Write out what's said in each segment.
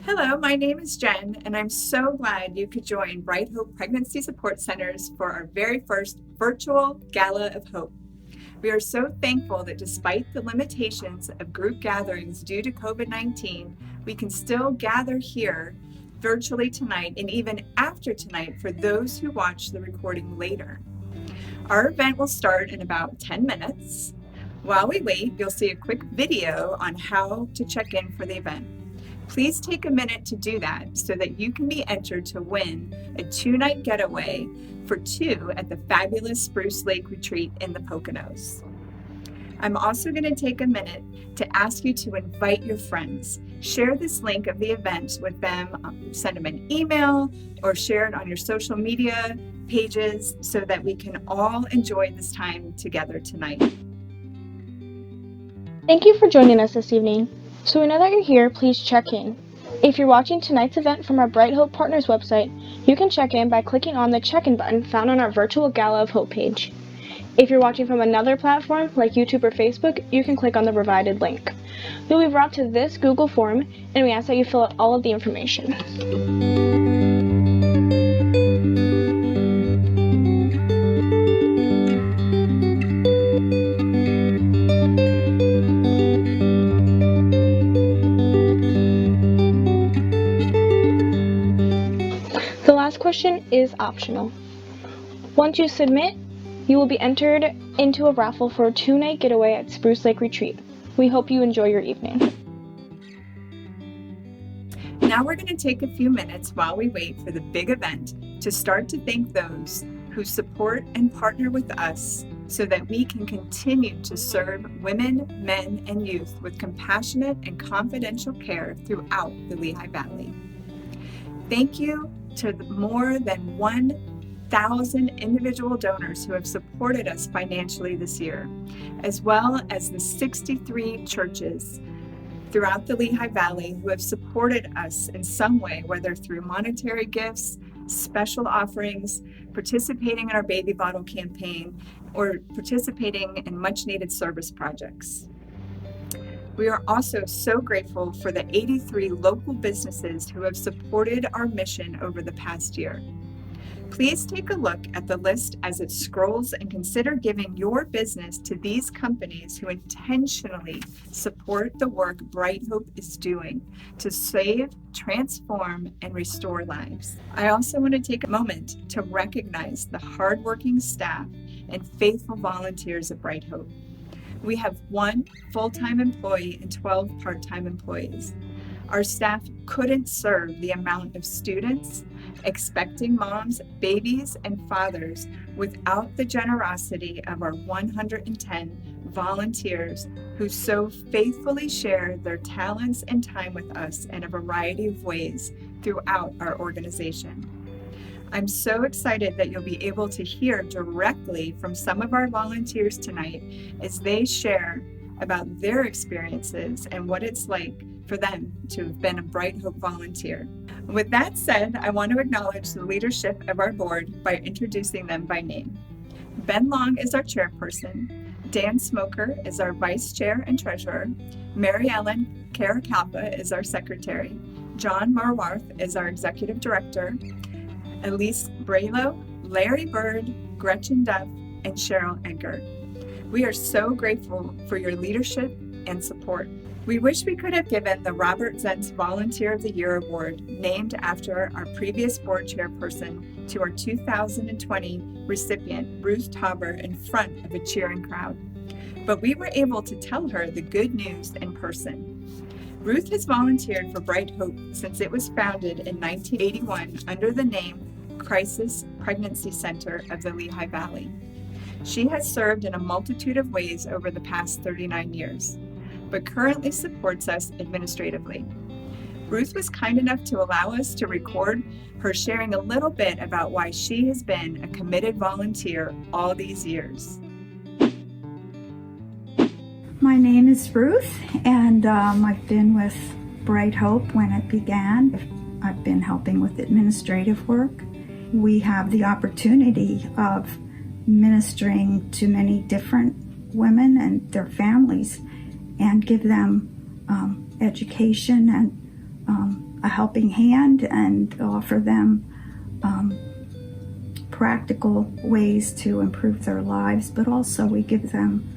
Hello, my name is Jen, and I'm so glad you could join Bright Hope Pregnancy Support Centers for our very first virtual Gala of Hope. We are so thankful that despite the limitations of group gatherings due to COVID-19, we can still gather here virtually tonight and even after tonight for those who watch the recording later. Our event will start in about 10 minutes. While we wait, you'll see a quick video on how to check in for the event. Please take a minute to do that so that you can be entered to win a 2-night getaway for 2 at the fabulous Spruce Lake Retreat in the Poconos. I'm also going to take a minute to ask you to invite your friends. Share this link of the event with them, send them an email, or share it on your social media pages so that we can all enjoy this time together tonight. Thank you for joining us this evening. So we know that you're here, please check in. If you're watching tonight's event from our Bright Hope Partners website, you can check in by clicking on the check-in button found on our virtual Gala of Hope page. If you're watching from another platform like YouTube or Facebook, you can click on the provided link. You'll be brought to this Google form, and we ask that you fill out all of the information. The last question is optional. Once you submit, you will be entered into a raffle for a 2-night getaway at Spruce Lake Retreat. We hope you enjoy your evening. Now we're going to take a few minutes while we wait for the big event to start to thank those who support and partner with us so that we can continue to serve women, men, and youth with compassionate and confidential care throughout the Lehigh Valley. Thank you to the more than 1,000 individual donors who have supported us financially this year, as well as the 63 churches throughout the Lehigh Valley who have supported us in some way, whether through monetary gifts, special offerings, participating in our baby bottle campaign, or participating in much needed service projects. We are also so grateful for the 83 local businesses who have supported our mission over the past year. Please take a look at the list as it scrolls and consider giving your business to these companies who intentionally support the work Bright Hope is doing to save, transform, and restore lives. I also want to take a moment to recognize the hardworking staff and faithful volunteers at Bright Hope. We have 1 full-time employee and 12 part-time employees. Our staff couldn't serve the amount of students, expecting moms, babies, and fathers without the generosity of our 110 volunteers who so faithfully share their talents and time with us in a variety of ways throughout our organization. I'm so excited that you'll be able to hear directly from some of our volunteers tonight as they share about their experiences and what it's like for them to have been a Bright Hope volunteer. With that said, I want to acknowledge the leadership of our board by introducing them by name. Ben Long is our chairperson. Dan Smoker is our vice chair and treasurer. Mary Ellen Caracalpa is our secretary. John Marwarth is our executive director. Elise Braylow, Larry Bird, Gretchen Duff, and Cheryl Edgar. We are so grateful for your leadership and support. We wish we could have given the Robert Zentz Volunteer of the Year Award, named after our previous board chairperson, to our 2020 recipient, Ruth Tauber, in front of a cheering crowd. But we were able to tell her the good news in person. Ruth has volunteered for Bright Hope since it was founded in 1981 under the name Crisis Pregnancy Center of the Lehigh Valley. She has served in a multitude of ways over the past 39 years, but currently supports us administratively. Ruth was kind enough to allow us to record her sharing a little bit about why she has been a committed volunteer all these years. My name is Ruth, and I've been with Bright Hope when it began. I've been helping with administrative work. We have the opportunity of ministering to many different women and their families and give them education and a helping hand and offer them practical ways to improve their lives, but also we give them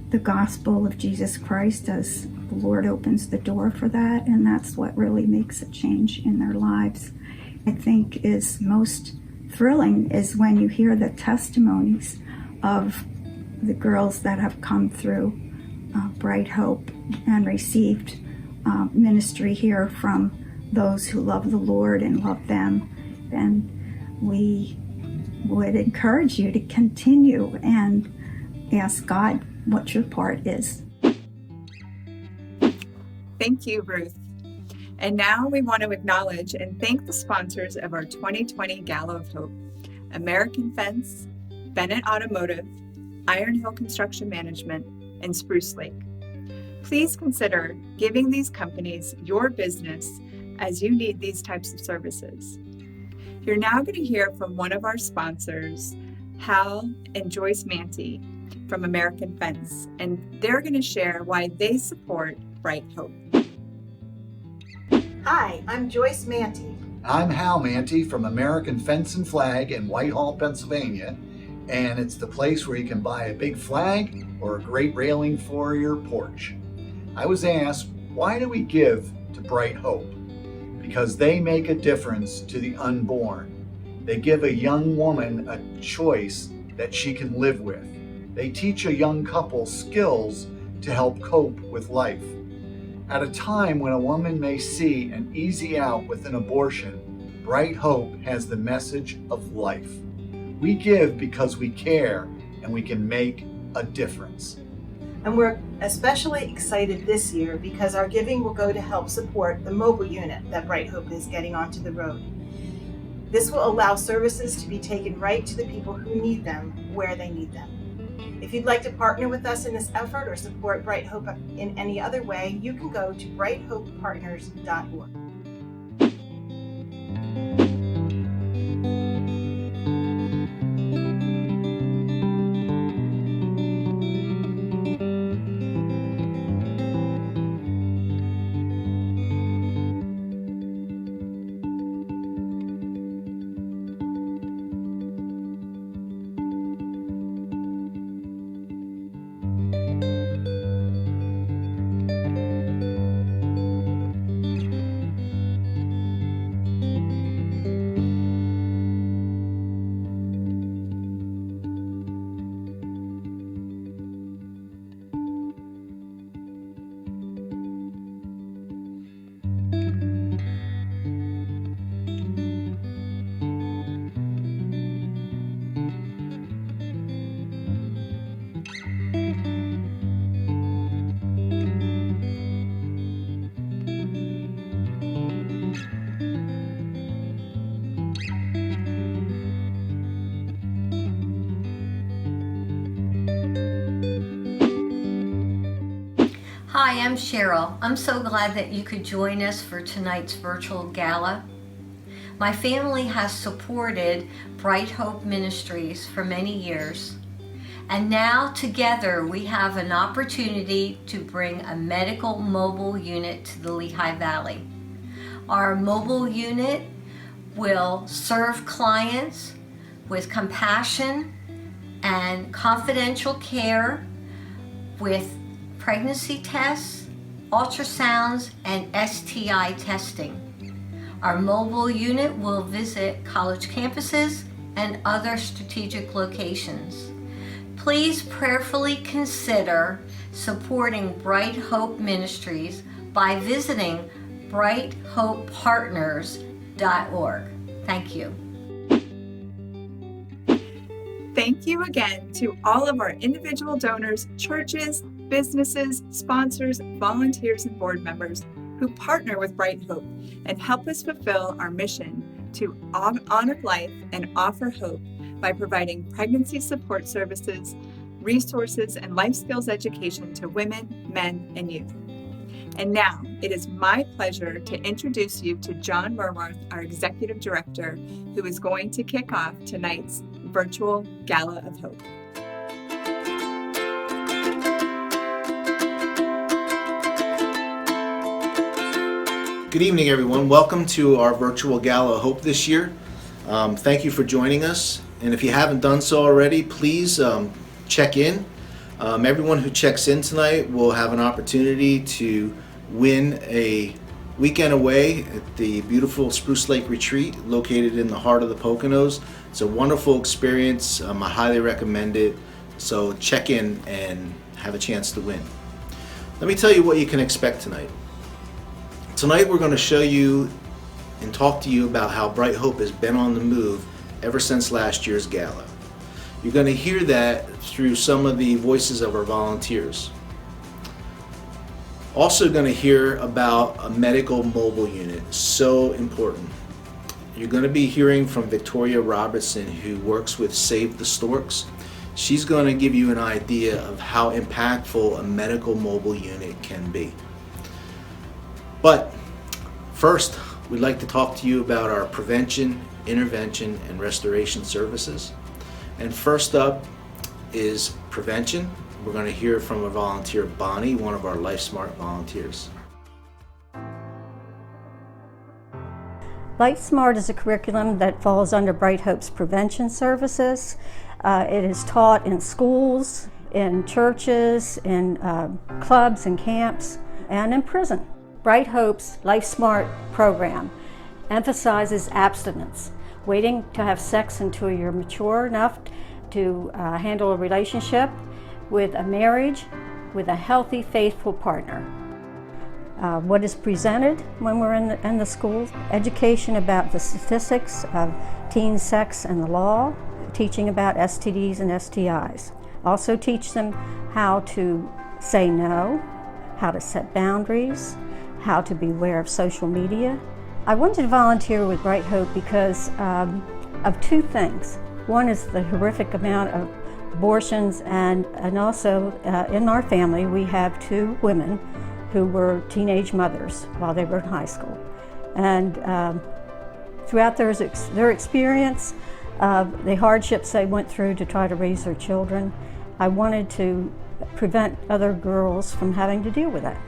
the gospel of Jesus Christ as the Lord opens the door for that, and that's what really makes a change in their lives. I think is most thrilling is when you hear the testimonies of the girls that have come through Bright Hope and received ministry here from those who love the Lord and love them. And we would encourage you to continue and ask God what your part is. Thank you, Ruth. And now we want to acknowledge and thank the sponsors of our 2020 Gala of Hope: American Fence, Bennett Automotive, Iron Hill Construction Management, and Spruce Lake. Please consider giving these companies your business as you need these types of services. You're now going to hear from one of our sponsors, Hal and Joyce Manty from American Fence, and they're going to share why they support Bright Hope. Hi, I'm Joyce Manty. I'm Hal Manty from American Fence and Flag in Whitehall, Pennsylvania, and it's the place where you can buy a big flag or a great railing for your porch. I was asked, why do we give to Bright Hope? Because they make a difference to the unborn. They give a young woman a choice that she can live with. They teach a young couple skills to help cope with life. At a time when a woman may see an easy out with an abortion, Bright Hope has the message of life. We give because we care and we can make a difference. And we're especially excited this year because our giving will go to help support the mobile unit that Bright Hope is getting onto the road. This will allow services to be taken right to the people who need them where they need them. If you'd like to partner with us in this effort or support Bright Hope in any other way, you can go to brighthopepartners.org. Hi, I'm Cheryl. I'm so glad that you could join us for tonight's virtual gala. My family has supported Bright Hope Ministries for many years, and now together we have an opportunity to bring a medical mobile unit to the Lehigh Valley. Our mobile unit will serve clients with compassion and confidential care with pregnancy tests, ultrasounds, and STI testing. Our mobile unit will visit college campuses and other strategic locations. Please prayerfully consider supporting Bright Hope Ministries by visiting brighthopepartners.org. Thank you. Thank you again to all of our individual donors, churches, businesses, sponsors, volunteers, and board members who partner with Bright Hope and help us fulfill our mission to honor life and offer hope by providing pregnancy support services, resources, and life skills education to women, men, and youth. And now it is my pleasure to introduce you to John Merworth, our Executive Director, who is going to kick off tonight's virtual Gala of Hope. Good evening, everyone. Welcome to our virtual Gala of Hope this year. Thank you for joining us. And if you haven't done so already, please check in. Everyone who checks in tonight will have an opportunity to win a weekend away at the beautiful Spruce Lake Retreat located in the heart of the Poconos. It's a wonderful experience. I highly recommend it. So check in and have a chance to win. Let me tell you what you can expect tonight. Tonight we're going to show you and talk to you about how Bright Hope has been on the move ever since last year's gala. You're going to hear that through some of the voices of our volunteers. Also going to hear about a medical mobile unit, so important. You're going to be hearing from Victoria Robertson, who works with Save the Storks. She's going to give you an idea of how impactful a medical mobile unit can be. But first, we'd like to talk to you about our prevention, intervention, and restoration services. And first up is prevention. We're going to hear from a volunteer, Bonnie, one of our LifeSmart volunteers. LifeSmart is a curriculum that falls under Bright Hope's prevention services. It is taught in schools, in churches, in clubs and camps, and in prison. Bright Hope's LifeSmart program emphasizes abstinence, waiting to have sex until you're mature enough to handle a relationship with a marriage with a healthy, faithful partner. What is presented when we're in the schools? Education about the statistics of teen sex and the law, teaching about STDs and STIs. Also teach them how to say no, how to set boundaries, how to be aware of social media. I wanted to volunteer with Bright Hope because of two things. One is the horrific amount of abortions, and also in our family we have two women who were teenage mothers while they were in high school. And throughout their experience of the hardships they went through to try to raise their children, I wanted to prevent other girls from having to deal with that.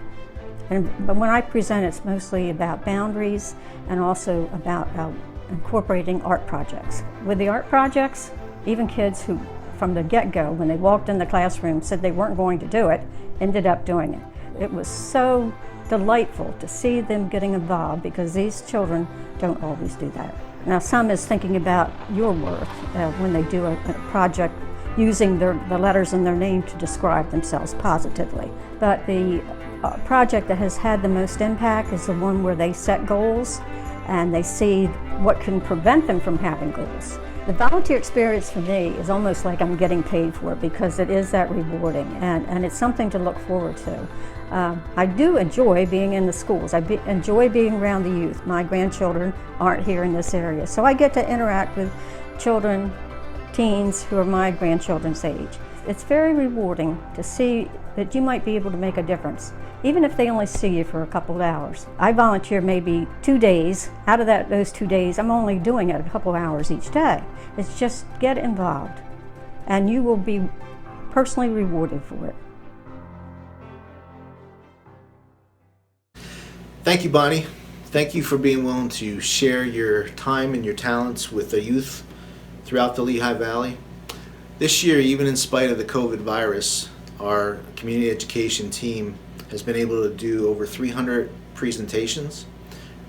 But when I present, it's mostly about boundaries and also about incorporating art projects. With the art projects, even kids who, from the get-go, when they walked in the classroom, said they weren't going to do it, ended up doing it. It was so delightful to see them getting involved because these children don't always do that. Now, some is thinking about your worth when they do a project using the letters in their name to describe themselves positively. But the project that has had the most impact is the one where they set goals and they see what can prevent them from having goals. The volunteer experience for me is almost like I'm getting paid for it because it is that rewarding and it's something to look forward to. I do enjoy being in the schools. I enjoy being around the youth. My grandchildren aren't here in this area, so I get to interact with children, teens who are my grandchildren's age. It's very rewarding to see that you might be able to make a difference, even if they only see you for a couple of hours. I volunteer maybe 2 days. Out of those 2 days, I'm only doing it a couple of hours each day. It's just get involved, and you will be personally rewarded for it. Thank you, Bonnie. Thank you for being willing to share your time and your talents with the youth throughout the Lehigh Valley. This year, even in spite of the COVID virus, our community education team has been able to do over 300 presentations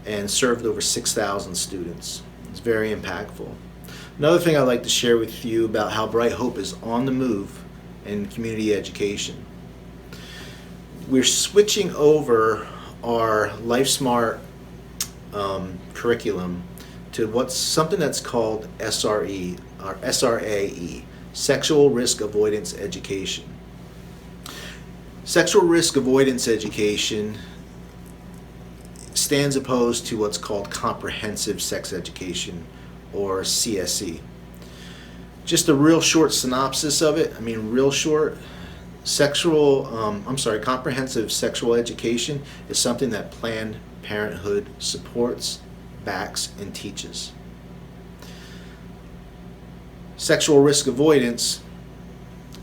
and served over 6,000 students. It's very impactful. Another thing I'd like to share with you about how Bright Hope is on the move in community education. We're switching over our LifeSmart curriculum to something that's called SRE, or SRAE, Sexual Risk Avoidance Education. Sexual risk avoidance education stands opposed to what's called comprehensive sex education, or CSE. Just a real short synopsis of it, real short. Comprehensive sexual education is something that Planned Parenthood supports, backs, and teaches. Sexual risk avoidance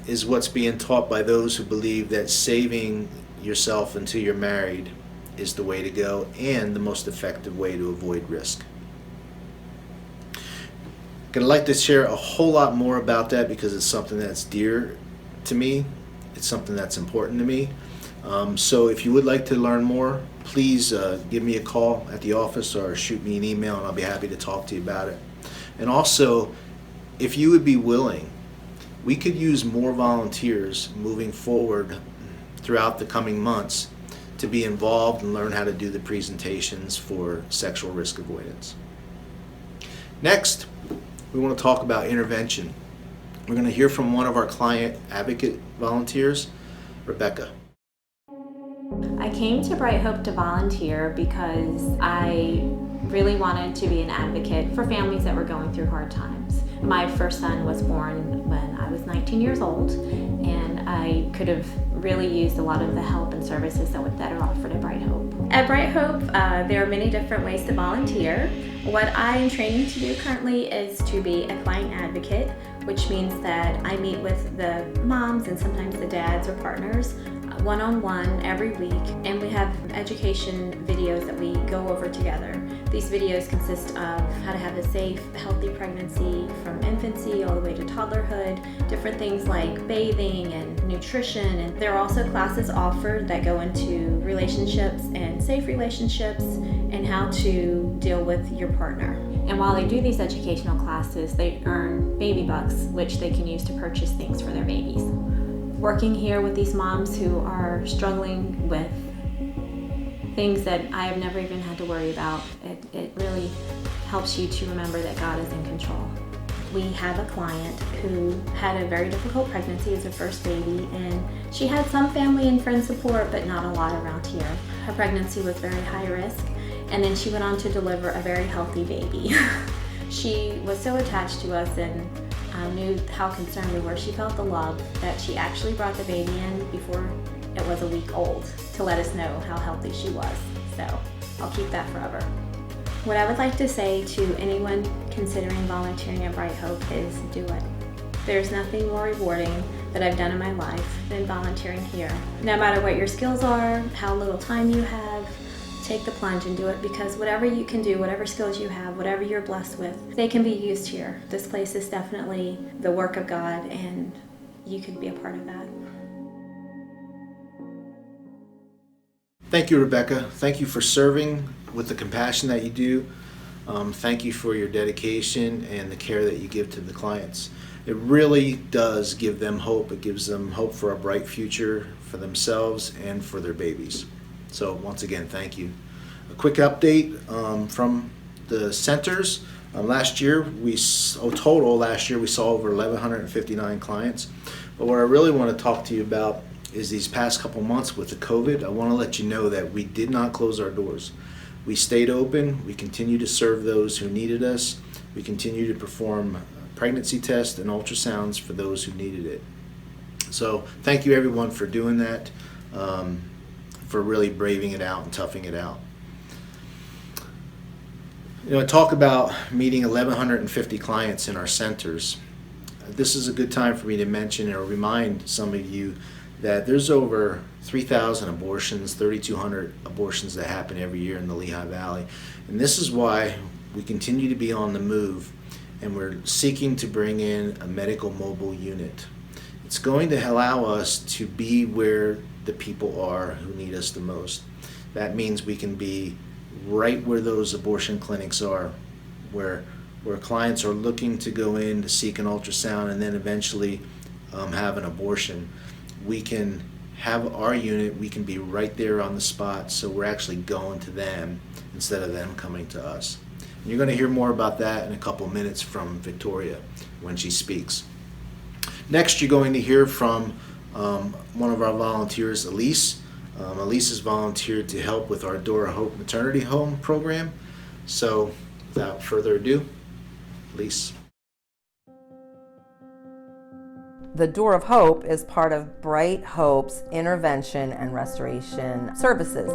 is what's being taught by those who believe that saving yourself until you're married is the way to go and the most effective way to avoid risk. I'd like to share a whole lot more about that because it's something that's dear to me. It's something that's important to me. So if you would like to learn more, please give me a call at the office or shoot me an email, and I'll be happy to talk to you about it. And also, if you would be willing, we could use more volunteers moving forward throughout the coming months to be involved and learn how to do the presentations for sexual risk avoidance. Next, we want to talk about intervention. We're going to hear from one of our client advocate volunteers, Rebecca. I came to Bright Hope to volunteer because I really wanted to be an advocate for families that were going through hard times. My first son was born when I was 19 years old, and I could have really used a lot of the help and services that are offered at Bright Hope. At Bright Hope, there are many different ways to volunteer. What I am training to do currently is to be a client advocate, which means that I meet with the moms and sometimes the dads or partners one-on-one every week, and we have education videos that we go over together. These videos consist of how to have a safe, healthy pregnancy from infancy all the way to toddlerhood, different things like bathing and nutrition, and there are also classes offered that go into relationships and safe relationships and how to deal with your partner. And while they do these educational classes, they earn baby bucks, which they can use to purchase things for their babies. Working here with these moms who are struggling with things that I have never even had to worry about, it really helps you to remember that God is in control. We have a client who had a very difficult pregnancy as her first baby, and she had some family and friend support, but not a lot around here. Her pregnancy was very high risk, and then she went on to deliver a very healthy baby. She was so attached to us and knew how concerned we were. She felt the love that she actually brought the baby in before it was a week old to let us know how healthy she was. So I'll keep that forever. What I would like to say to anyone considering volunteering at Bright Hope is do it. There's nothing more rewarding that I've done in my life than volunteering here. No matter what your skills are, how little time you have, take the plunge and do it, because whatever you can do, whatever skills you have, whatever you're blessed with, they can be used here. This place is definitely the work of God, and you could be a part of that. Thank you, Rebecca. Thank you for serving with the compassion that you do. Thank you for your dedication and the care that you give to the clients. It really does give them hope. It gives them hope for a bright future for themselves and for their babies. So once again, thank you. A quick update from the centers. Last year we saw over 1,159 clients. But what I really want to talk to you about is these past couple months with the COVID. I want to let you know that we did not close our doors. We stayed open. We continue to serve those who needed us. We continue to perform pregnancy tests and ultrasounds for those who needed it. So thank you everyone for doing that. For really braving it out and toughing it out. I talk about meeting 1,150 clients in our centers. This is a good time for me to mention or remind some of you that there's over 3,000 abortions, 3,200 abortions that happen every year in the Lehigh Valley. And this is why we continue to be on the move, and we're seeking to bring in a medical mobile unit. It's going to allow us to be where the people are who need us the most. That means we can be right where those abortion clinics are, where clients are looking to go in to seek an ultrasound and then eventually have an abortion. We can have our unit, we can be right there on the spot, so we're actually going to them instead of them coming to us. And you're going to hear more about that in a couple minutes from Victoria when she speaks. Next, you're going to hear from one of our volunteers, Elise. Elise has volunteered to help with our Door of Hope maternity home program. So without further ado, Elise. The Door of Hope is part of Bright Hope's intervention and restoration services,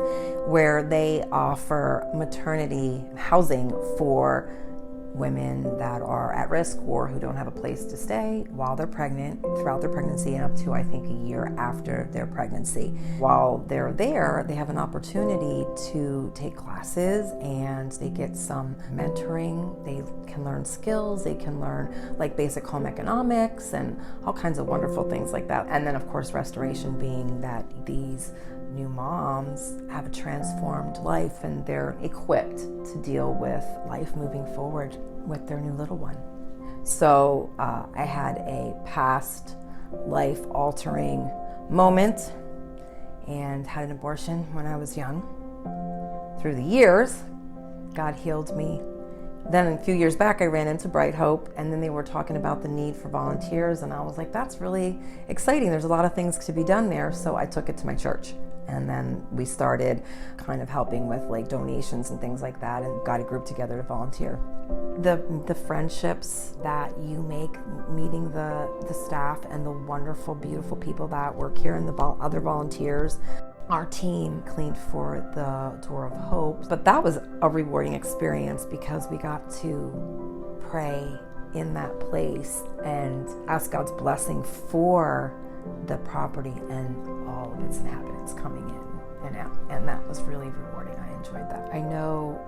where they offer maternity housing for women that are at risk or who don't have a place to stay while they're pregnant, throughout their pregnancy, and up to, I think, a year after their pregnancy. While they're there, they have an opportunity to take classes and they get some mentoring. They can learn skills, they can learn like basic home economics and all kinds of wonderful things like that. And then, of course, restoration being that these new moms have a transformed life and they're equipped to deal with life moving forward with their new little one. So I had a past life altering moment and had an abortion when I was young. Through the years, God healed me. Then a few years back, I ran into Bright Hope, and then they were talking about the need for volunteers, and I was like, that's really exciting. There's a lot of things to be done there, so I took it to my church. And then we started kind of helping with like donations and things like that, and got a group together to volunteer. The friendships that you make meeting the staff and the wonderful, beautiful people that work here and the other volunteers. Our team cleaned for the Door of Hope, but that was a rewarding experience because we got to pray in that place and ask God's blessing for the property and all of its inhabitants coming in and out, and that was really rewarding. I enjoyed that. I know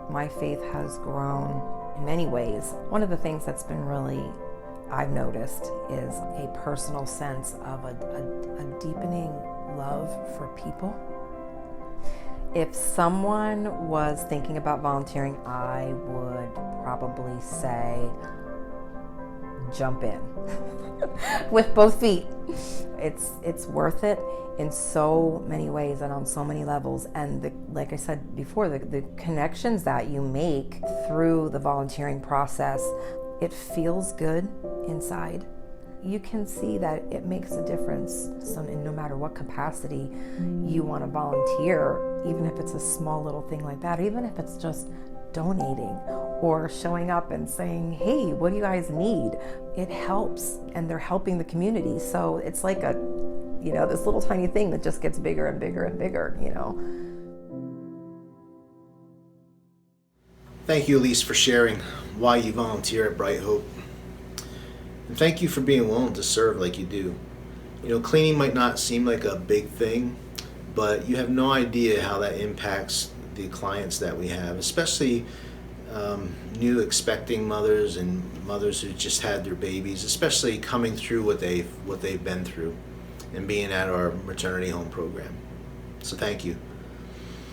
my faith has grown in many ways. One of the things that's been really, I've noticed, is a personal sense of a deepening love for people. If someone was thinking about volunteering, I would probably say, jump in with both feet. It's worth it in so many ways and on so many levels. And like I said before, the connections that you make through the volunteering process, it feels good inside. You can see that it makes a difference. So no matter what capacity you want to volunteer, even if it's a small little thing like that, or even if it's just donating or showing up and saying, hey, what do you guys need? It helps, and they're helping the community. So it's like this little tiny thing that just gets bigger and bigger and bigger, Thank you, Elise, for sharing why you volunteer at Bright Hope. And thank you for being willing to serve like you do. Cleaning might not seem like a big thing, but you have no idea how that impacts the clients that we have, especially new expecting mothers and mothers who just had their babies, especially coming through what they've been through and being at our maternity home program. So thank you.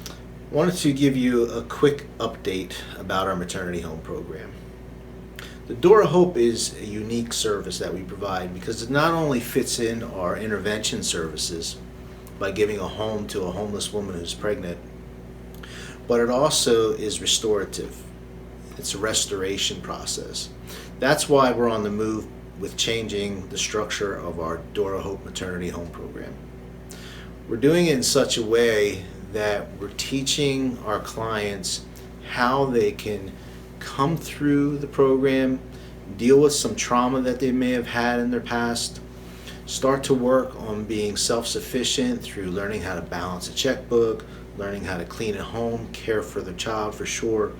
I wanted to give you a quick update about our maternity home program. The Door of Hope is a unique service that we provide because it not only fits in our intervention services by giving a home to a homeless woman who's pregnant, but it also is restorative. It's a restoration process. That's why we're on the move with changing the structure of our Door of Hope maternity home program. We're doing it in such a way that we're teaching our clients how they can come through the program, deal with some trauma that they may have had in their past, start to work on being self-sufficient through learning how to balance a checkbook, learning how to clean at home, care for their child for sure,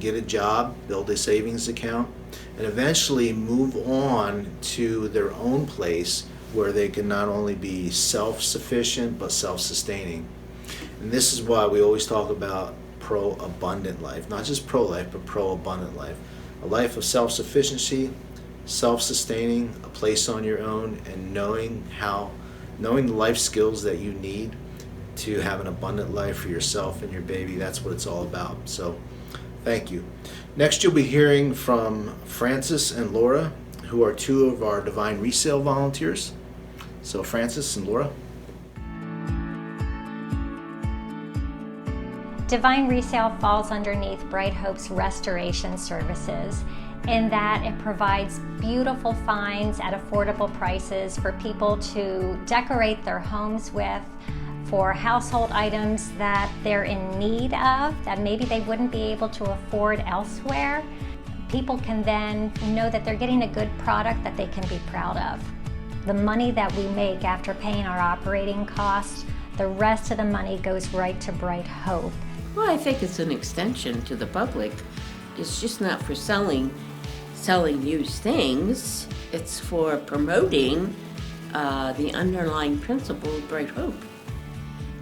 get a job, build a savings account, and eventually move on to their own place where they can not only be self-sufficient but self-sustaining. And this is why we always talk about pro-abundant life, not just pro-life, but pro-abundant life. A life of self-sufficiency, self-sustaining, a place on your own, and knowing the life skills that you need to have an abundant life for yourself and your baby. That's what it's all about. So thank you. Next, you'll be hearing from Francis and Laura, who are two of our Divine Resale volunteers. So Francis and Laura. Divine Resale falls underneath Bright Hope's restoration services in that it provides beautiful finds at affordable prices for people to decorate their homes with, for household items that they're in need of that maybe they wouldn't be able to afford elsewhere. People can then know that they're getting a good product that they can be proud of. The money that we make after paying our operating costs, the rest of the money goes right to Bright Hope. Well, I think it's an extension to the public It's just not for selling used things. It's for promoting the underlying principle of Bright Hope.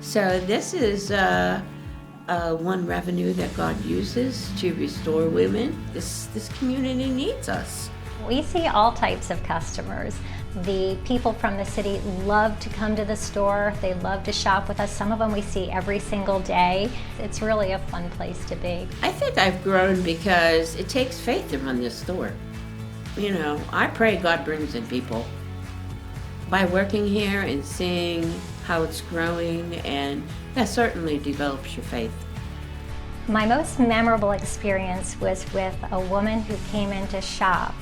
So this is one revenue that God uses to restore women. This community needs us. We see all types of customers. The people from the city love to come to the store. They love to shop with us. Some of them we see every single day. It's really a fun place to be. I think I've grown because it takes faith to run this store. You know, I pray God brings in people. By working here and seeing how it's growing, and that certainly develops your faith. My most memorable experience was with a woman who came in to shop,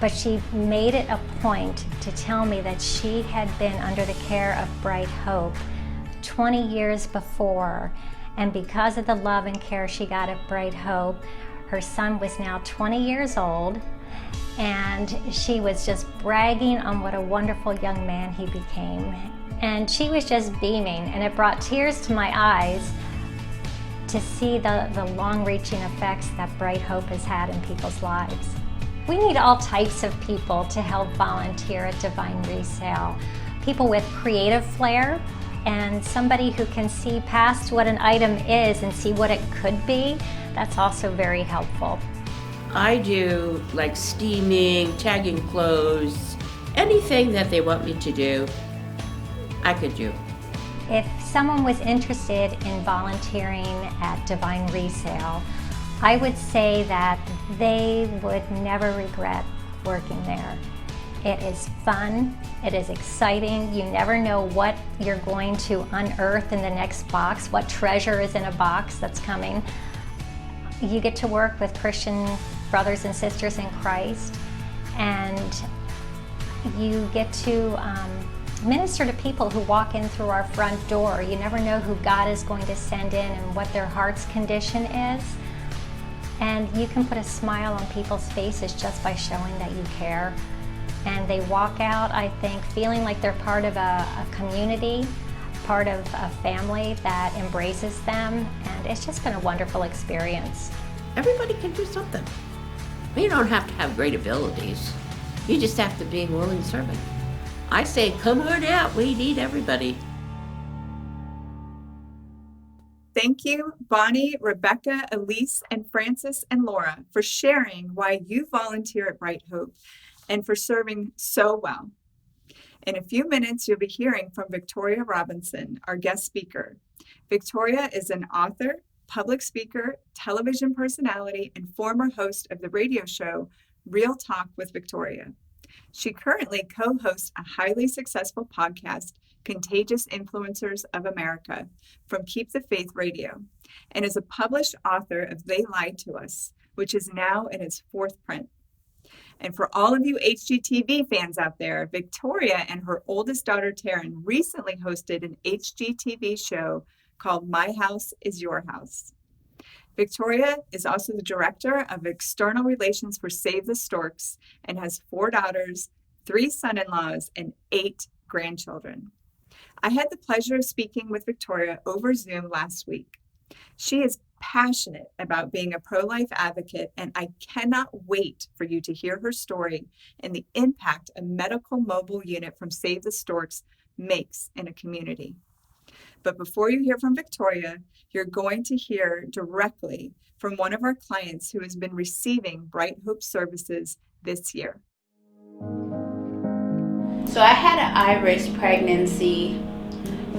but she made it a point to tell me that she had been under the care of Bright Hope 20 years before, and because of the love and care she got at Bright Hope, her son was now 20 years old, and she was just bragging on what a wonderful young man he became. And she was just beaming, and it brought tears to my eyes to see the long-reaching effects that Bright Hope has had in people's lives. We need all types of people to help volunteer at Divine Resale. People with creative flair and somebody who can see past what an item is and see what it could be. That's also very helpful. I do like steaming, tagging clothes, anything that they want me to do, I could do. If someone was interested in volunteering at Divine Resale, I would say that they would never regret working there. It is fun, it is exciting, you never know what you're going to unearth in the next box, what treasure is in a box that's coming. You get to work with Christian brothers and sisters in Christ, and you get to minister to people who walk in through our front door. You never know who God is going to send in and what their heart's condition is. And you can put a smile on people's faces just by showing that you care. And they walk out, I think, feeling like they're part of a community, part of a family that embraces them. And it's just been a wonderful experience. Everybody can do something. You don't have to have great abilities. You just have to be a willing servant. I say, come on out. We need everybody. Thank you, Bonnie, Rebecca, Elise, and Francis and Laura, for sharing why you volunteer at Bright Hope and for serving so well. In a few minutes, you'll be hearing from Victoria Robinson, our guest speaker. Victoria is an author, public speaker, television personality, and former host of the radio show Real Talk with Victoria. She currently co-hosts a highly successful podcast, Contagious Influencers of America, from Keep the Faith Radio, and is a published author of They Lied to Us, which is now in its 4th print. And for all of you HGTV fans out there, Victoria and her oldest daughter, Taryn, recently hosted an HGTV show called My House is Your House. Victoria is also the director of external relations for Save the Storks and has 4 daughters, 3 son-in-laws, and 8 grandchildren. I had the pleasure of speaking with Victoria over Zoom last week. She is passionate about being a pro-life advocate, and I cannot wait for you to hear her story and the impact a medical mobile unit from Save the Storks makes in a community. But before you hear from Victoria, you're going to hear directly from one of our clients who has been receiving Bright Hope services this year. So I had an high-risk pregnancy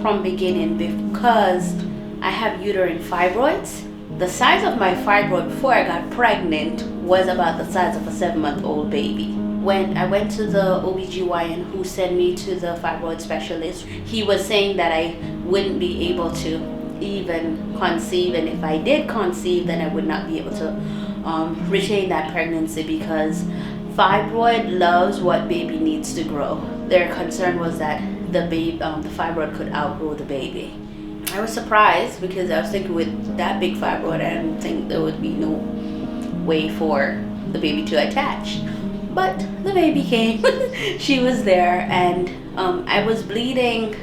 from beginning because I have uterine fibroids. The size of my fibroid before I got pregnant was about the size of a 7-month-old baby. When I went to the OBGYN who sent me to the fibroid specialist, he was saying that I wouldn't be able to even conceive, and if I did conceive, then I would not be able to retain that pregnancy because fibroid loves what baby needs to grow. Their concern was that the fibroid could outgrow the baby. I was surprised because I was thinking with that big fibroid, I didn't think there would be no way for the baby to attach. But the baby came, she was there, and I was bleeding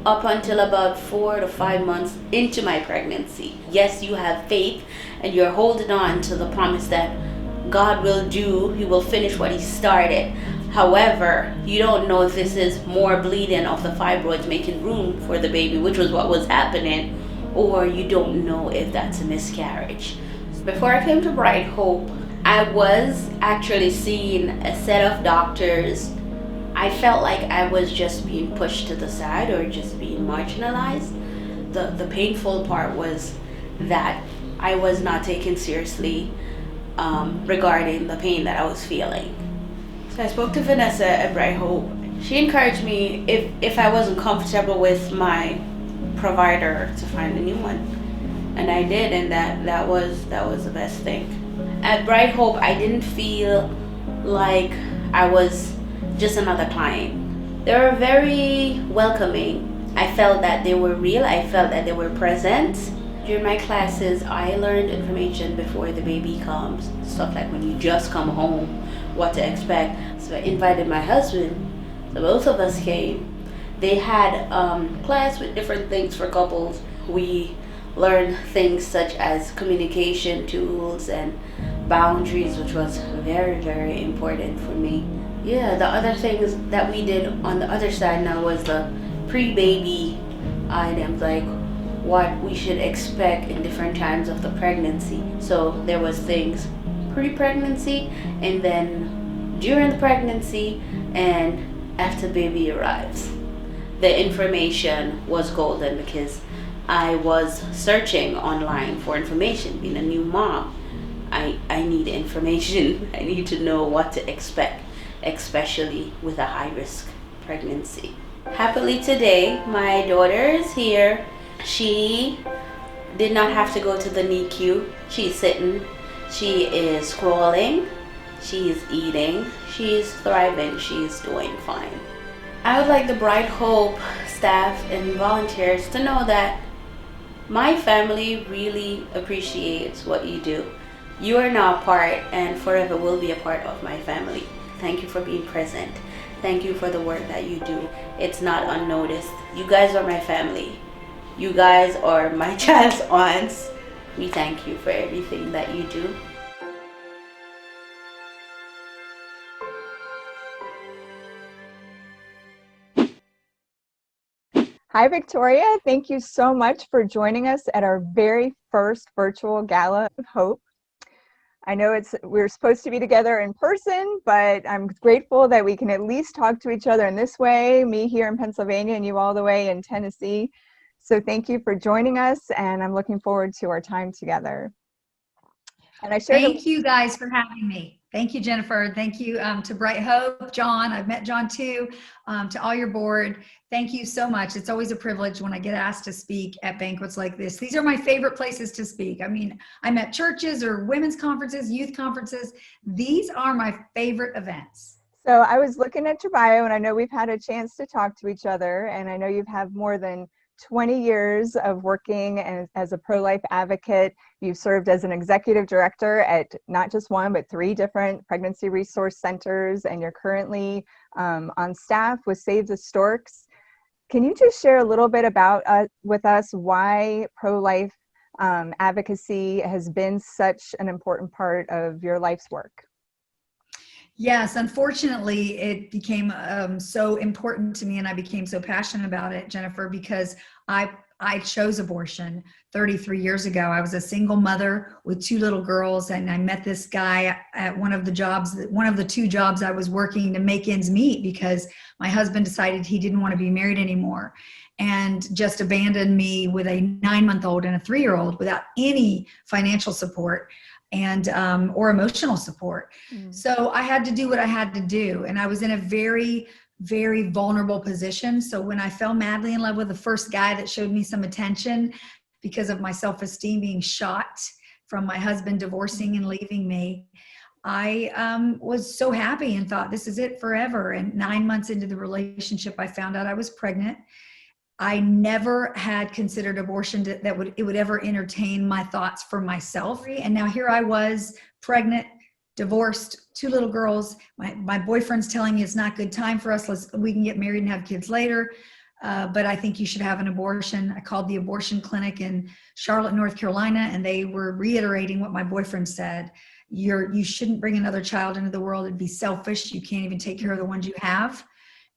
up until about 4 to 5 months into my pregnancy. Yes, you have faith and you're holding on to the promise that God will do, He will finish what He started. However, you don't know if this is more bleeding of the fibroids making room for the baby, which was what was happening, or you don't know if that's a miscarriage. Before I came to Bright Hope, I was actually seeing a set of doctors. I felt like I was just being pushed to the side or just being marginalized. The painful part was that I was not taken seriously regarding the pain that I was feeling. So I spoke to Vanessa at Bright Hope. She encouraged me if I wasn't comfortable with my provider to find a new one. And I did, and that was the best thing. At Bright Hope, I didn't feel like I was just another client. They were very welcoming. I felt that they were real. I felt that they were present. During my classes, I learned information before the baby comes. Stuff like when you just come home, what to expect. So I invited my husband. So both of us came. They had class with different things for couples. We learned things such as communication tools and boundaries, which was very, very important for me. Yeah, the other things that we did on the other side now was the pre-baby items, like what we should expect in different times of the pregnancy. So there was things pre-pregnancy, and then during the pregnancy, and after baby arrives. The information was golden because I was searching online for information. Being a new mom, I need information. I need to know what to expect, especially with a high-risk pregnancy. Happily today, my daughter is here. She did not have to go to the NICU. She's sitting, she is scrolling, she is eating, she is thriving, she is doing fine. I would like the Bright Hope staff and volunteers to know that my family really appreciates what you do. You are now part and forever will be a part of my family. Thank you for being present. Thank you for the work that you do. It's not unnoticed. You guys are my family. You guys are my child's aunts. We thank you for everything that you do. Hi, Victoria. Thank you so much for joining us at our very first virtual Gala of Hope. I know we're supposed to be together in person, but I'm grateful that we can at least talk to each other in this way, me here in Pennsylvania and you all the way in Tennessee. So thank you for joining us, and I'm looking forward to our time together. And I shared Thank you guys for having me. Thank you, Jennifer. Thank you to Bright Hope, John. I've met John too, to all your board. Thank you so much. It's always a privilege when I get asked to speak at banquets like this. These are my favorite places to speak. I mean, I'm at churches or women's conferences, youth conferences. These are my favorite events. So I was looking at your bio, and I know we've had a chance to talk to each other, and I know you've had more than 20 years of working as a pro-life advocate. You've served as an executive director at not just one, but 3 different pregnancy resource centers, and you're currently on staff with Save the Storks. Can you just share a little bit about with us why pro-life advocacy has been such an important part of your life's work? Yes, unfortunately, it became so important to me, and I became so passionate about it, Jennifer, because I chose abortion 33 years ago. I was a single mother with 2 little girls, and I met this guy at one of the 2 jobs I was working to make ends meet, because my husband decided he didn't want to be married anymore and just abandoned me with a 9-month-old and a 3-year-old without any financial support and or emotional support. So I had to do what I had to do, and I was in a very, very vulnerable position. So when I fell madly in love with the first guy that showed me some attention, because of my self-esteem being shot from my husband divorcing and leaving me, I was so happy and thought, this is it forever. And 9 months into the relationship, I found out I was pregnant. I never had considered abortion it would ever entertain my thoughts for myself. And now here I was, pregnant, divorced, 2 little girls. My boyfriend's telling me it's not good time for us. We can get married and have kids later. but I think you should have an abortion. I called the abortion clinic in Charlotte, North Carolina, and they were reiterating what my boyfriend said. You shouldn't bring another child into the world. It'd be selfish. You can't even take care of the ones you have.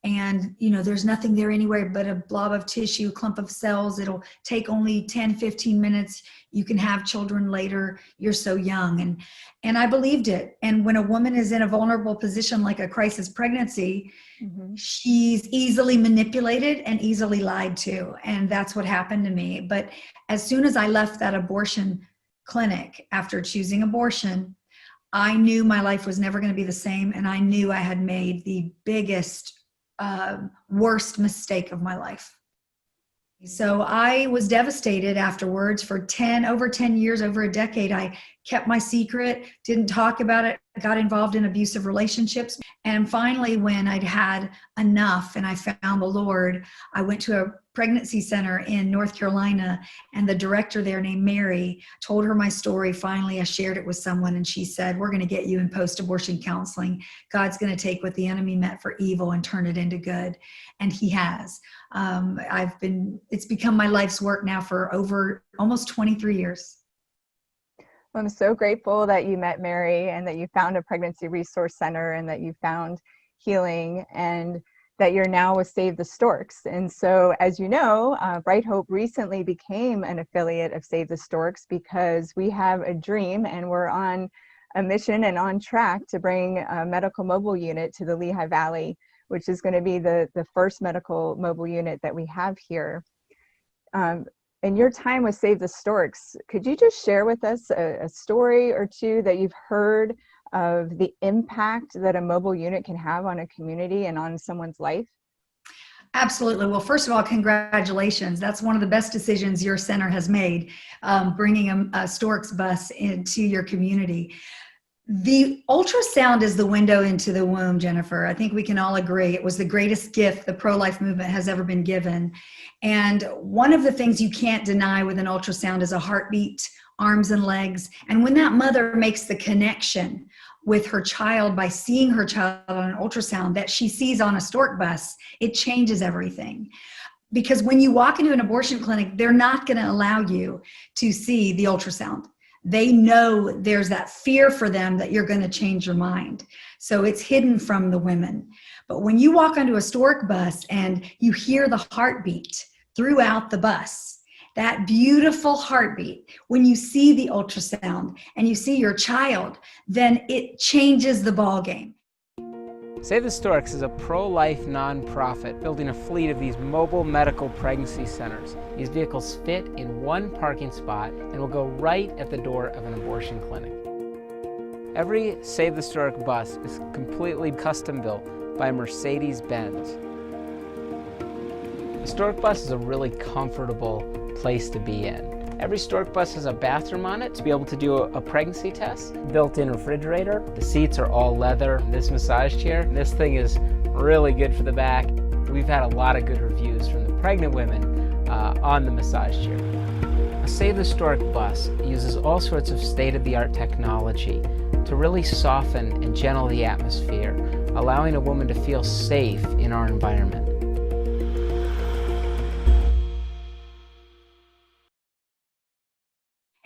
And, there's nothing there anyway but a blob of tissue, a clump of cells. It'll take only 10, 15 minutes. You can have children later. You're so young. And I believed it. And when a woman is in a vulnerable position like a crisis pregnancy, she's easily manipulated and easily lied to. And that's what happened to me. But as soon as I left that abortion clinic after choosing abortion, I knew my life was never going to be the same. And I knew I had made the biggest worst mistake of my life. So I was devastated afterwards for over 10 years, over a decade. I kept my secret, didn't talk about it, got involved in abusive relationships. And finally, when I'd had enough and I found the Lord, I went to a pregnancy center in North Carolina, and the director there named Mary told her my story. Finally, I shared it with someone, and she said, "We're going to get you in post-abortion counseling. God's going to take what the enemy meant for evil and turn it into good." And he has. It's become my life's work now for over almost 23 years. I'm so grateful that you met Mary and that you found a pregnancy resource center and that you found healing and that you're now with Save the Storks. And so, as you know, Bright Hope recently became an affiliate of Save the Storks because we have a dream and we're on a mission and on track to bring a medical mobile unit to the Lehigh Valley, which is going to be the first medical mobile unit that we have here. In your time with Save the Storks, could you just share with us a story or two that you've heard of the impact that a mobile unit can have on a community and on someone's life? Absolutely. Well, first of all, congratulations. That's one of the best decisions your center has made, bringing a Storks bus into your community. The ultrasound is the window into the womb, Jennifer. I think we can all agree it was the greatest gift the pro-life movement has ever been given. And one of the things you can't deny with an ultrasound is a heartbeat, arms and legs. And when that mother makes the connection with her child by seeing her child on an ultrasound that she sees on a stork bus, it changes everything. Because when you walk into an abortion clinic, they're not going to allow you to see the ultrasound. They know there's that fear for them that you're going to change your mind. So it's hidden from the women. But when you walk onto a stork bus and you hear the heartbeat throughout the bus, that beautiful heartbeat, when you see the ultrasound and you see your child, then it changes the ball game. Save the Storks is a pro-life nonprofit building a fleet of these mobile medical pregnancy centers. These vehicles fit in one parking spot and will go right at the door of an abortion clinic. Every Save the Stork bus is completely custom built by Mercedes-Benz. The Stork bus is a really comfortable place to be in. Every Stork bus has a bathroom on it to be able to do a pregnancy test. Built-in refrigerator. The seats are all leather. This massage chair, this thing is really good for the back. We've had a lot of good reviews from the pregnant women on the massage chair. A Save the Stork bus uses all sorts of state-of-the-art technology to really soften and gentle the atmosphere, allowing a woman to feel safe in our environment.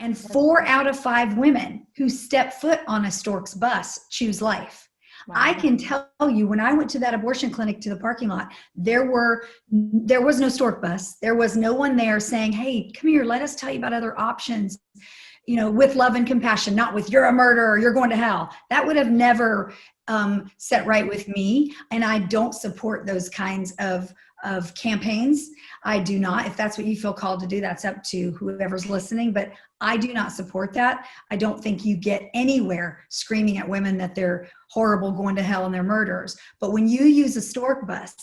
And 4 out of 5 women who step foot on a Storks bus choose life. Wow. I can tell you, when I went to that abortion clinic to the parking lot, there was no Stork bus. There was no one there saying, "Hey, come here, let us tell you about other options," with love and compassion, not with "you're a murderer, you're going to hell." That would have never set right with me. And I don't support those kinds of campaigns. I do not. If that's what you feel called to do, that's up to whoever's listening, but I do not support that. I don't think you get anywhere screaming at women that they're horrible, going to hell, and they're murderers. But when you use a Stork bus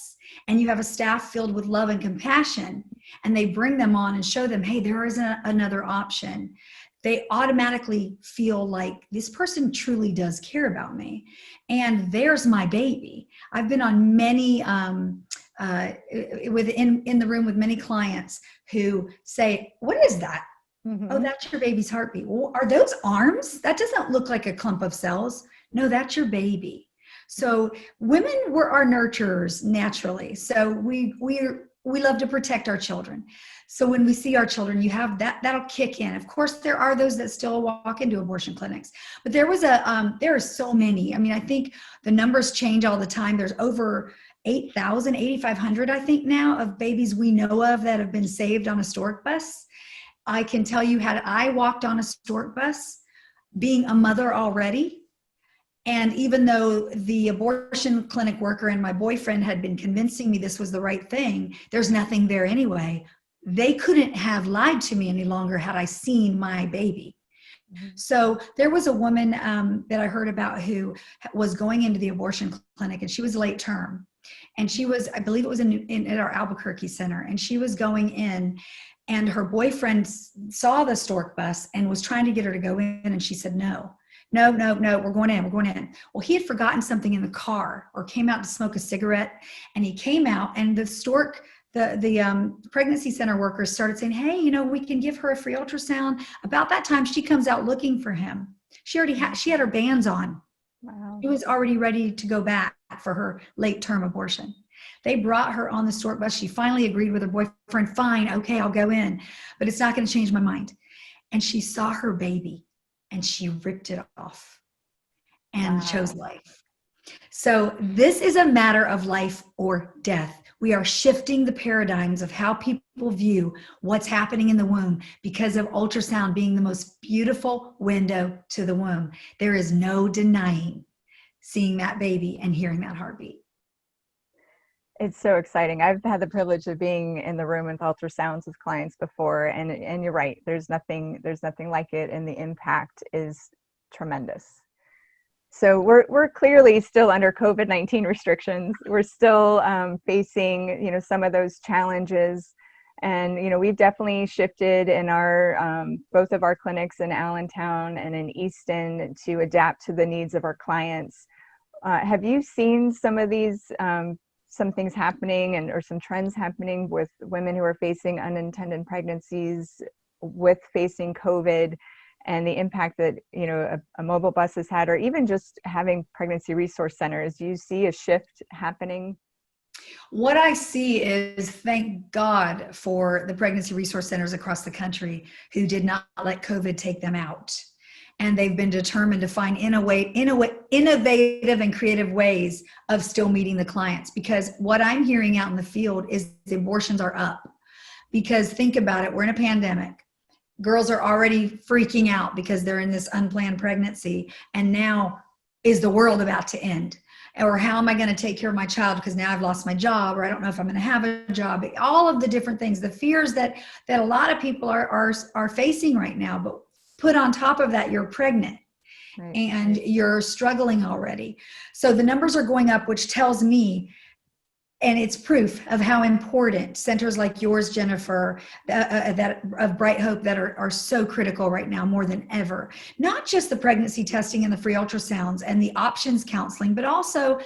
and you have a staff filled with love and compassion, and they bring them on and show them, hey, there is another option, they automatically feel like this person truly does care about me. And there's my baby. I've been on many, in the room with many clients who say, "What is that?" Mm-hmm. "Oh, that's your baby's heartbeat." "Well, are those arms? That doesn't look like a clump of cells." "No, that's your baby." So women were our nurturers naturally. So we're we love to protect our children. So when we see our children, you have that'll kick in. Of course, there are those that still walk into abortion clinics, but there are so many. I mean, I think the numbers change all the time. There's over 8,000, 8,500, I think now, of babies we know of that have been saved on a stork bus. I can tell you, had I walked on a stork bus, being a mother already, and even though the abortion clinic worker and my boyfriend had been convincing me this was the right thing, there's nothing there anyway. They couldn't have lied to me any longer had I seen my baby. So there was a woman that I heard about who was going into the abortion clinic, and she was late term. And she was, I believe it was in our Albuquerque center, and she was going in, and her boyfriend saw the stork bus and was trying to get her to go in, and she said, no, we're going in. Well, he had forgotten something in the car or came out to smoke a cigarette, and he came out, and the pregnancy center workers started saying, hey, we can give her a free ultrasound. About that time, she comes out looking for him. She had her bands on. Wow. She was already ready to go back for her late term abortion. They brought her on the stork bus. She finally agreed with her boyfriend, fine, okay, I'll go in, but it's not going to change my mind. And she saw her baby, and she ripped it off and chose life. So this is a matter of life or death. We are shifting the paradigms of how people view what's happening in the womb because of ultrasound being the most beautiful window to the womb. There is no denying seeing that baby and hearing that heartbeat. It's so exciting. I've had the privilege of being in the room with ultrasounds with clients before, and you're right. There's nothing like it, and the impact is tremendous. So we're clearly still under COVID-19 restrictions. We're still facing some of those challenges, and we've definitely shifted in our both of our clinics in Allentown and in Easton to adapt to the needs of our clients. Have you seen some of these some things happening or some trends happening with women who are facing unintended pregnancies with facing COVID and the impact that a mobile bus has had, or even just having pregnancy resource centers? Do you see a shift happening? What I see is, thank God for the pregnancy resource centers across the country who did not let COVID take them out. And they've been determined to find innovative and creative ways of still meeting the clients. Because what I'm hearing out in the field is the abortions are up. Because think about it, we're in a pandemic. Girls are already freaking out because they're in this unplanned pregnancy. And now, is the world about to end? Or how am I going to take care of my child because now I've lost my job, or I don't know if I'm going to have a job. All of the different things, the fears that a lot of people are facing right now. But put on top of that, you're pregnant. Right. And you're struggling already. So the numbers are going up, which tells me, and it's proof of how important centers like yours, Jennifer, that of Bright Hope, that are so critical right now more than ever. Not just the pregnancy testing and the free ultrasounds and the options counseling, but also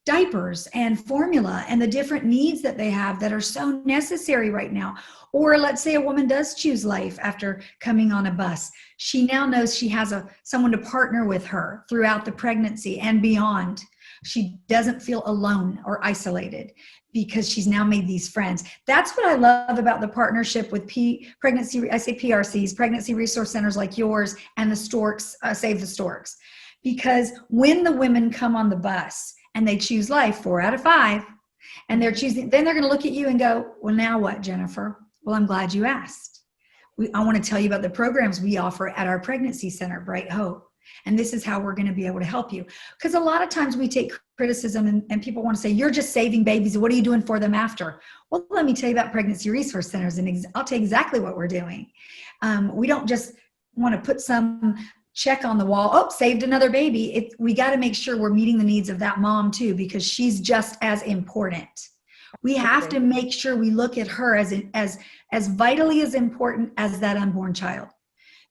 diapers and formula and the different needs that they have that are so necessary right now. Or let's say a woman does choose life after coming on a bus. She now knows she has someone to partner with her throughout the pregnancy and beyond. She doesn't feel alone or isolated because she's now made these friends. That's what I love about the partnership with PRCs, pregnancy resource centers like yours, and the Storks, Save the Storks. Because when the women come on the bus and they choose life, 4 out of 5, and they're choosing, then they're going to look at you and go, well, now what, Jennifer? Well, I'm glad you asked. I want to tell you about the programs we offer at our pregnancy center, Bright Hope. And this is how we're going to be able to help you. Because a lot of times we take criticism and people want to say, you're just saving babies. What are you doing for them after? Well, let me tell you about pregnancy resource centers, and I'll tell you exactly what we're doing. We don't just want to put some check on the wall. Oh, saved another baby. We got to make sure we're meeting the needs of that mom too, because she's just as important. We have to make sure we look at her as vitally as important as that unborn child.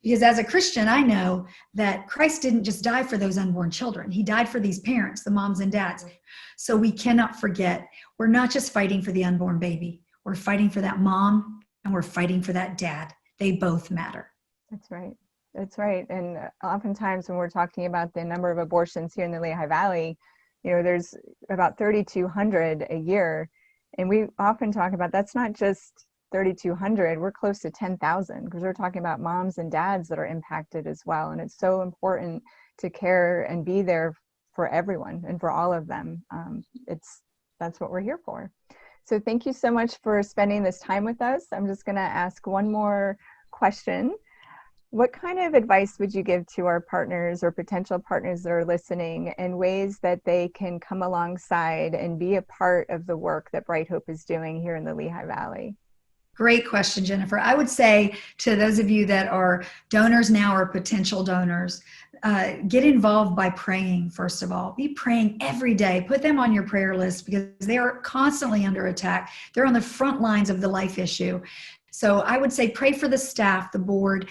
Because as a Christian, I know that Christ didn't just die for those unborn children. He died for these parents, the moms and dads. So we cannot forget, we're not just fighting for the unborn baby. We're fighting for that mom, and we're fighting for that dad. They both matter. That's right. That's right. And oftentimes when we're talking about the number of abortions here in the Lehigh Valley, there's about 3,200 a year. And we often talk about that's not just 3,200, we're close to 10,000 because we're talking about moms and dads that are impacted as well. And it's so important to care and be there for everyone and for all of them. That's what we're here for. So thank you so much for spending this time with us. I'm just going to ask one more question. What kind of advice would you give to our partners or potential partners that are listening in ways that they can come alongside and be a part of the work that Bright Hope is doing here in the Lehigh Valley? Great question, Jennifer. I would say to those of you that are donors now or potential donors, get involved by praying, first of all. Be praying every day. Put them on your prayer list because they are constantly under attack. They're on the front lines of the life issue. So I would say pray for the staff, the board,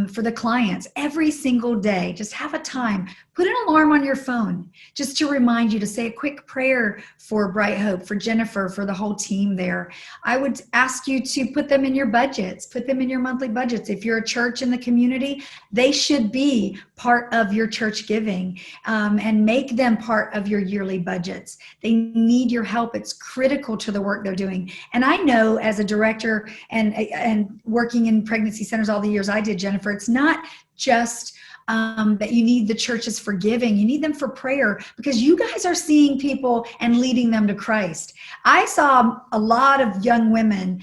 for the clients every single day. Just have a time. Put an alarm on your phone just to remind you to say a quick prayer for Bright Hope, for Jennifer, for the whole team there. I would ask you to put them in your budgets, put them in your monthly budgets. If you're a church in the community, they should be part of your church giving, and make them part of your yearly budgets. They need your help. It's critical to the work they're doing. And I know as a director and working in pregnancy centers all the years I did, Jennifer, it's not just that you need the churches for giving. You need them for prayer because you guys are seeing people and leading them to Christ. I saw a lot of young women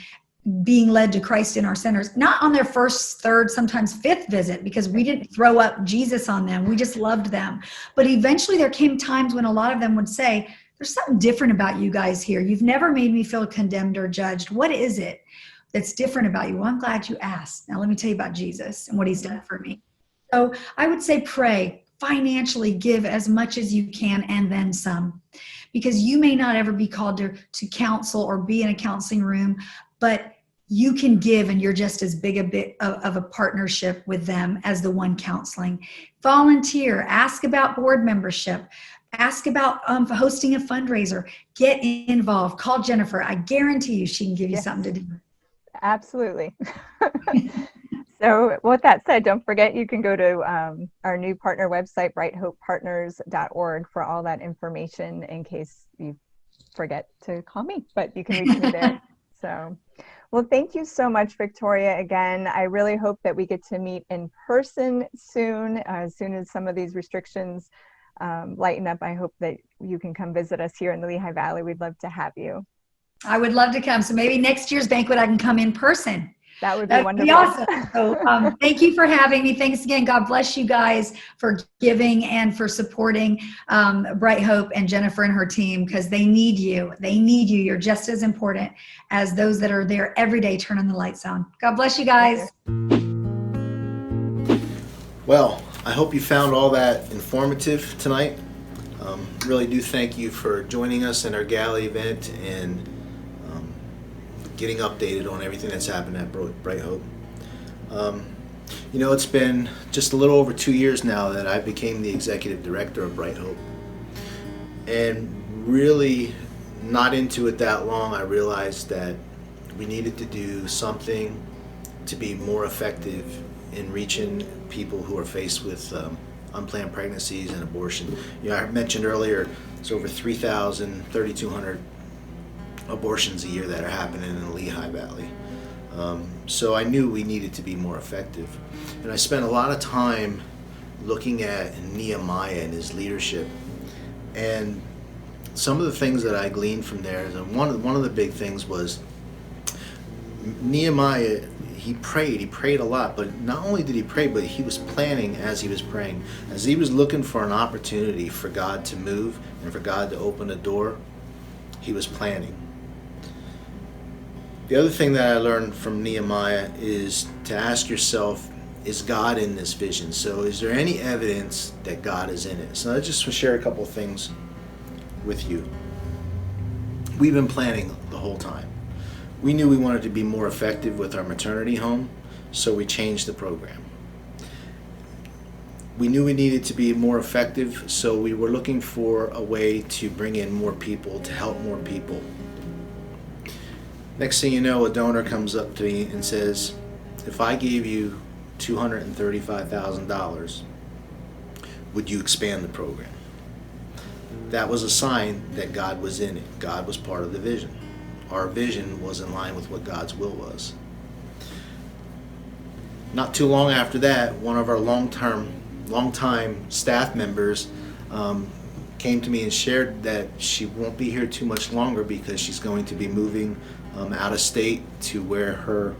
being led to Christ in our centers, not on their first, third, sometimes fifth visit, because we didn't throw up Jesus on them. We just loved them. But eventually there came times when a lot of them would say, there's something different about you guys here. You've never made me feel condemned or judged. What is it that's different about you? Well, I'm glad you asked. Now let me tell you about Jesus and what he's done for me. So I would say pray, financially give as much as you can and then some, because you may not ever be called to counsel or be in a counseling room, but you can give and you're just as big a bit of a partnership with them as the one counseling. Volunteer, ask about board membership, ask about hosting a fundraiser, get involved, call Jennifer. I guarantee you she can give you something to do. Absolutely. So with that said, don't forget you can go to our new partner website, brighthopepartners.org, for all that information in case you forget to call me, but you can reach me there. So, well, thank you so much, Victoria. Again, I really hope that we get to meet in person soon as some of these restrictions lighten up. I hope that you can come visit us here in the Lehigh Valley. We'd love to have you. I would love to come. So maybe next year's banquet I can come in person. That would be That'd wonderful. Be awesome. So thank you for having me. Thanks again. God bless you guys for giving and for supporting Bright Hope and Jennifer and her team, because they need you. They need you. You're just as important as those that are there every day turning the lights on. God bless you guys. Well, I hope you found all that informative tonight. Really do thank you for joining us in our Gala event and getting updated on everything that's happened at Bright Hope. It's been just a little over 2 years now that I became the executive director of Bright Hope. And really not into it that long, I realized that we needed to do something to be more effective in reaching people who are faced with unplanned pregnancies and abortion. I mentioned earlier, there's over 3,200 abortions a year that are happening in the Lehigh Valley. So I knew we needed to be more effective. And I spent a lot of time looking at Nehemiah and his leadership. And some of the things that I gleaned from there, and one of the big things was Nehemiah, he prayed a lot, but not only did he pray, but he was planning as he was praying. As he was looking for an opportunity for God to move and for God to open a door, he was planning. The other thing that I learned from Nehemiah is to ask yourself, is God in this vision? So is there any evidence that God is in it? So I just want to share a couple of things with you. We've been planning the whole time. We knew we wanted to be more effective with our maternity home, so we changed the program. We knew we needed to be more effective, so we were looking for a way to bring in more people, to help more people. Next thing you know, a donor comes up to me and says, if I gave you $235,000, would you expand the program? That was a sign that God was in it. God was part of the vision. our vision was in line with what God's will was. Not too long after that, one of our long-time staff members came to me and shared that she won't be here too much longer because she's going to be moving out of state to where her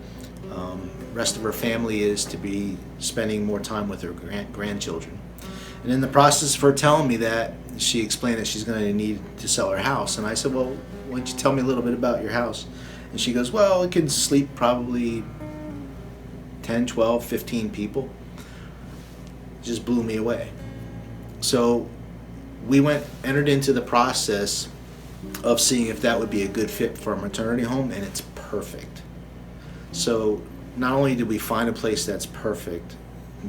rest of her family is, to be spending more time with her grandchildren. And in the process of her telling me that, she explained that she's going to need to sell her house. And I said, well, why don't you tell me a little bit about your house? And she goes, well, it can sleep probably 10, 12, 15 people. It just blew me away. So we entered into the process of seeing if that would be a good fit for a maternity home, and it's perfect. So not only did we find a place that's perfect,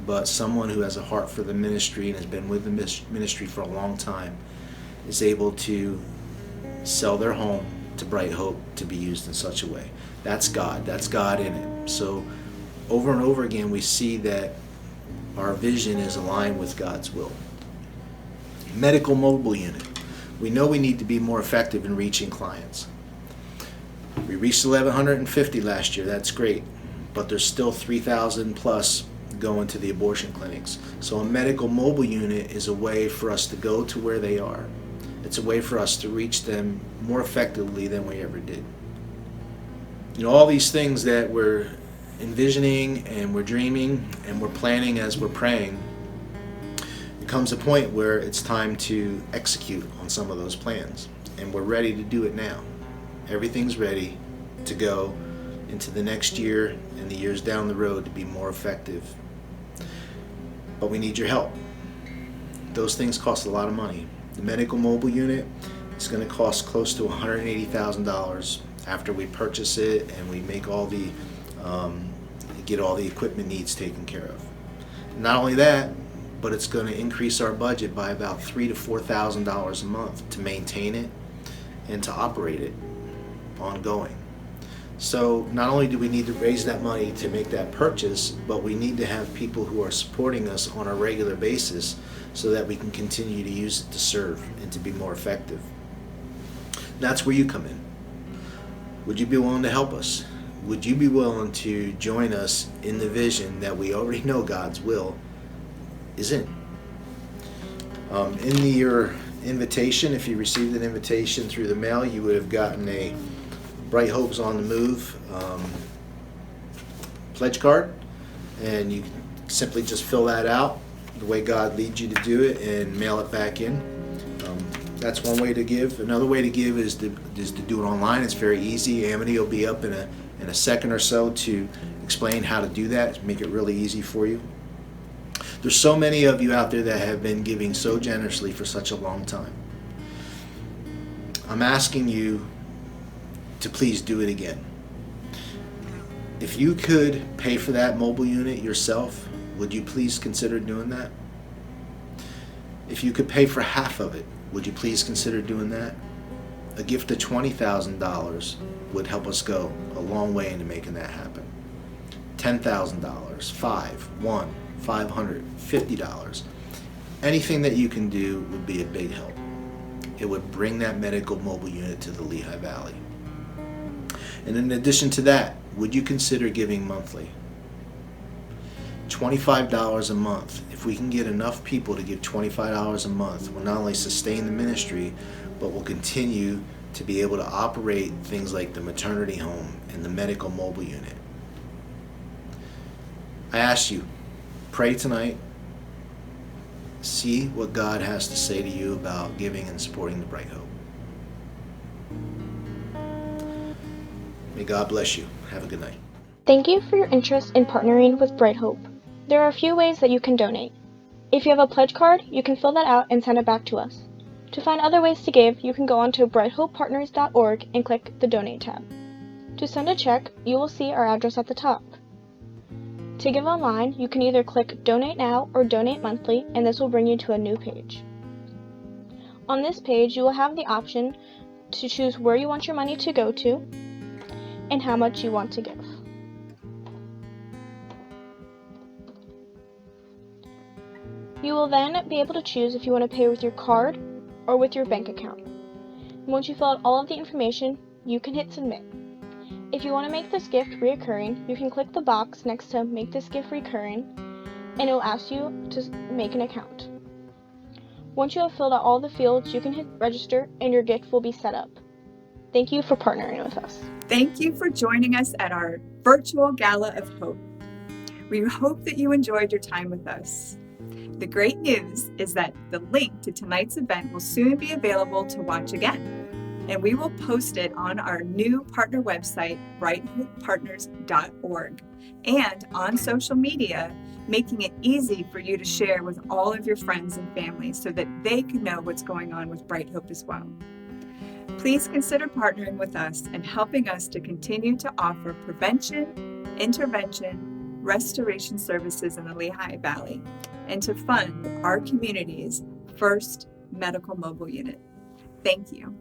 but someone who has a heart for the ministry and has been with the ministry for a long time is able to sell their home to Bright Hope to be used in such a way. That's God. That's God in it. So over and over again, we see that our vision is aligned with God's will. Medical mobile unit. We know we need to be more effective in reaching clients. We reached 1,150 last year. That's great. But there's still 3,000 plus going to the abortion clinics. So a medical mobile unit is a way for us to go to where they are. It's a way for us to reach them more effectively than we ever did. You know, all these things that we're envisioning and we're dreaming and we're planning as we're praying, it comes a point where it's time to execute on some of those plans. And we're ready to do it now. Everything's ready to go into the next year and the years down the road to be more effective. But we need your help. Those things cost a lot of money. The medical mobile unit is going to cost close to $180,000 after we purchase it and we make all the get all the equipment needs taken care of. Not only that, but it's going to increase our budget by about $3,000 to $4,000 a month to maintain it and to operate it ongoing. So not only do we need to raise that money to make that purchase, but we need to have people who are supporting us on a regular basis so that we can continue to use it to serve and to be more effective. That's where you come in. Would you be willing to help us? Would you be willing to join us in the vision that we already know God's will is in? In your invitation, if you received an invitation through the mail, you would have gotten a Bright Hope's on the Move pledge card, and you simply just fill that out the way God leads you to do it and mail it back in. That's one way to give. Another way to give is to do it online. It's very easy. Amity will be up in a second or so to explain how to do that, make it really easy for you. There's so many of you out there that have been giving so generously for such a long time. I'm asking you to please do it again. If you could pay for that mobile unit yourself, would you please consider doing that? If you could pay for half of it, would you please consider doing that? A gift of $20,000 would help us go a long way into making that happen. $10,000, $1, $500, $50. Anything that you can do would be a big help. It would bring that medical mobile unit to the Lehigh Valley. And in addition to that, would you consider giving monthly? $25 a month. If we can get enough people to give $25 a month, we'll not only sustain the ministry, but we'll continue to be able to operate things like the maternity home and the medical mobile unit. I ask you, pray tonight. See what God has to say to you about giving and supporting the Bright Hope. May God bless you. Have a good night. Thank you for your interest in partnering with Bright Hope. There are a few ways that you can donate. If you have a pledge card, you can fill that out and send it back to us. To find other ways to give, you can go onto brighthoppartners.org and click the Donate tab. To send a check, you will see our address at the top. To give online, you can either click Donate Now or Donate Monthly, and this will bring you to a new page. On this page, you will have the option to choose where you want your money to go to and how much you want to give. You will then be able to choose if you want to pay with your card or with your bank account. Once you fill out all of the information, you can hit submit. If you want to make this gift reoccurring, you can click the box next to make this gift recurring, and it will ask you to make an account. Once you have filled out all the fields, you can hit register and your gift will be set up. Thank you for partnering with us. Thank you for joining us at our virtual Gala of Hope. We hope that you enjoyed your time with us. The great news is that the link to tonight's event will soon be available to watch again, and we will post it on our new partner website, brighthopepartners.org, and on social media, making it easy for you to share with all of your friends and family so that they can know what's going on with Bright Hope as well. Please consider partnering with us and helping us to continue to offer prevention, intervention, restoration services in the Lehigh Valley, and to fund our community's first medical mobile unit. Thank you.